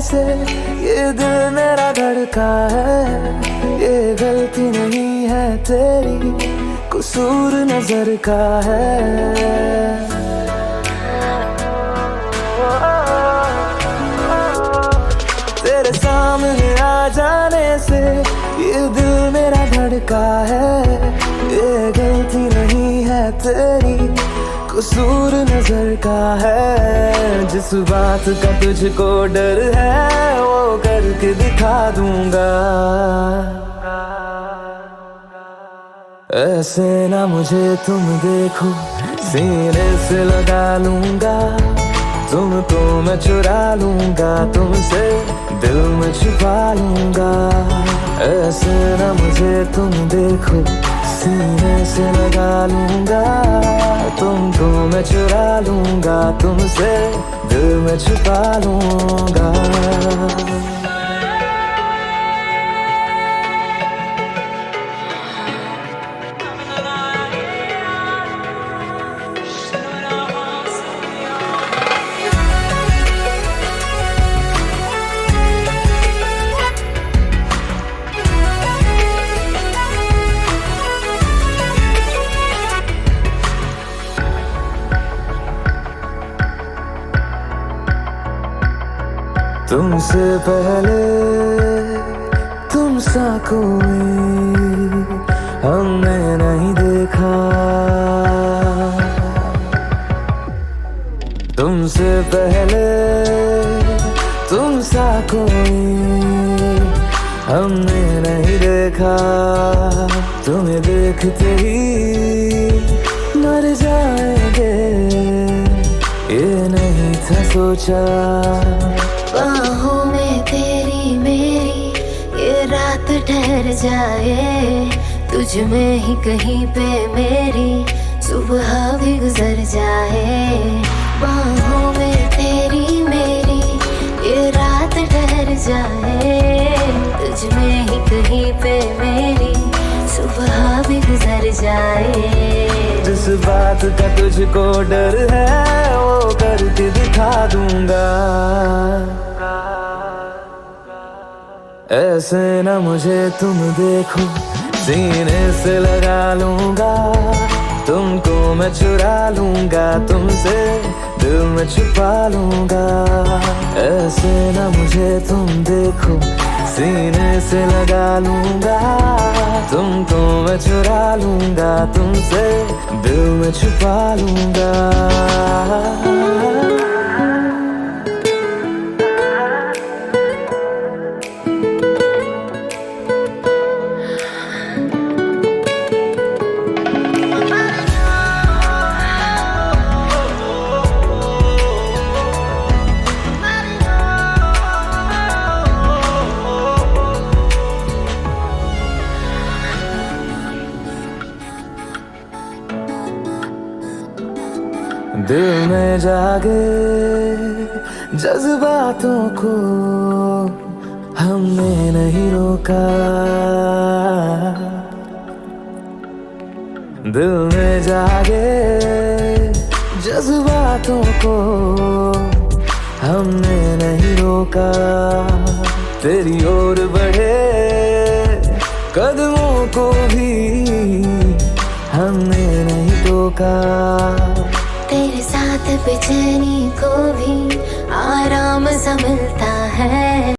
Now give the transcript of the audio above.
से ये दिल मेरा धड़का है। ये गलती नहीं है तेरी, कसूर नजर का है। तेरे सामने आ जाने से ये दिल मेरा धड़का है। ये गलती नहीं है तेरी, कसूर नजर का है। जिस बात का तुझको डर है वो करके दिखा दूंगा। ऐसे ना मुझे तुम देखो, सीने से लगा लूंगा। तुमको मैं चुरा लूंगा, तुमसे दिल में छुपा लूंगा। ऐसे ना मुझे तुम देखो, सीने से लगा लूंगा। तुमको मैं चुरा लूंगा, तुमसे दिल में छुपा लूंगा। तुमसे पहले तुम सा कोई हमने नहीं देखा। तुमसे पहले तुम सा कोई हमने नहीं देखा। तुम्हें देखते ही मर जाएंगे, ये नहीं था सोचा। बाहों में तेरी मेरी ये रात ठहर जाए। तुझ में ही कहीं पे मेरी सुबह भी गुजर जाए। बाहों में तेरी मेरी ये रात ठहर जाए। तुझ में ही कहीं पे मेरी सुबह भी गुजर जाए। जिस बात का तुझको डर है वो करके दिखा दूंगा। ऐसे ना मुझे तुम देखो, सीने से लगा लूंगा। तुमको मैं चुरा लूंगा, तुमसे दिल में छुपा लूंगा। ऐसे ना मुझे तुम देखो, सीने से लगा लूंगा। तुमको मैं चुरा लूंगा, तुमसे दिल में छुपा लूंगा। दिल में जागे जज्बातों को हमने नहीं रोका। दिल में जागे जज्बातों को हमने नहीं रोका। तेरी ओर बढ़े कदमों को भी हमने नहीं टोका। तेरे साथ बेचैनी को भी आराम सा मिलता है।